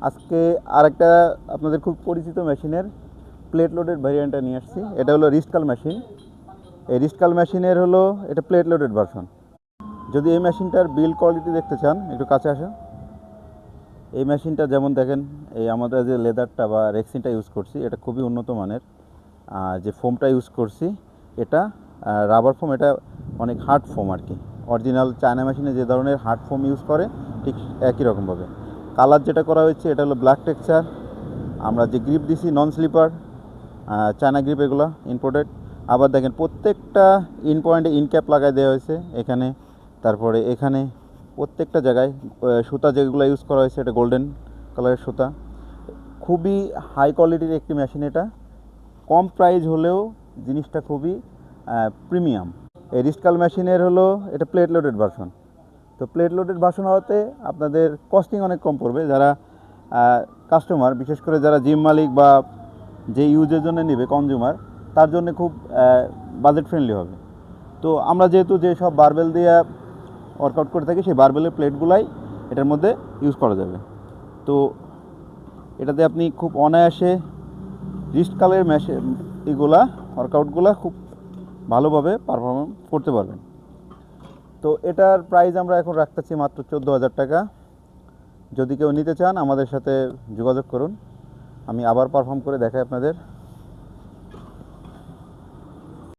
আজকে আরেকটা আপনাদের খুব পরিচিত মেশিনের প্লেট লোডেড ভ্যারিয়েন্টটা নিয়ে আসছি। এটা হলো রিস্টকাল মেশিন। এই রিস্টকাল মেশিনের হলো এটা প্লেট লোডেড ভার্সন। যদি এই মেশিনটার বিল্ড কোয়ালিটি দেখতে চান একটু কাছে আসেন। এই মেশিনটা যেমন দেখেন, এই আমাদের যে লেদারটা বা রেক্সিনটা ইউজ করছি এটা খুবই উন্নত মানের। যে ফোমটা ইউজ করছি এটা রাবার ফোম, এটা অনেক হার্ড ফোম আর কি। অরিজিনাল চায়না মেশিনে যে ধরনের হার্ড ফোম ইউজ করে ঠিক একই রকমভাবে। কালার যেটা করা হয়েছে এটা হলো ব্ল্যাক টেক্সচার। আমরা যে গ্রিপ দিছি নন স্লিপার চায়না গ্রিপ, এগুলো ইম্পোর্টেড। আবার দেখেন প্রত্যেকটা ইন পয়েন্টে ইন ক্যাপ লাগাই দেওয়া হয়েছে এখানে, তারপরে এখানে প্রত্যেকটা জায়গায় সুতা যেগুলো ইউজ করা হয়েছে এটা গোল্ডেন কালারের সুতা। খুবই হাই কোয়ালিটির একটি মেশিন এটা। কম প্রাইস হলেও জিনিসটা খুবই প্রিমিয়াম। এই রিস্টকাল মেশিনের হলো এটা প্লেট লোডেড ভার্সন। তো প্লেট লোডেড ভার্সন হওয়াতে আপনাদের কস্টিং অনেক কম পড়বে। যারা কাস্টমার, বিশেষ করে যারা জিম মালিক বা যে ইউজের জন্য নেবে কনজিউমার, তার জন্য খুব বাজেট ফ্রেন্ডলি হবে। তো আমরা যেহেতু যে সব বারবেল দিয়ে ওয়ার্কআউট করে থাকি, সেই বারবেলের প্লেটগুলাই এটার মধ্যে ইউজ করা যাবে। তো এটাতে আপনি খুব অনায়াসে রিস্টকালের এগুলা ওয়ার্কআউটগুলা খুব ভালোভাবে পারফর্ম করতে পারবেন। তো এটার প্রাইস আমরা এখন রাখতেছি মাত্র 14,000 টাকা। যদি কেউ নিতে চান আমাদের সাথে যোগাযোগ করুন। আমি আবার পারফর্ম করে দেখাই আপনাদের।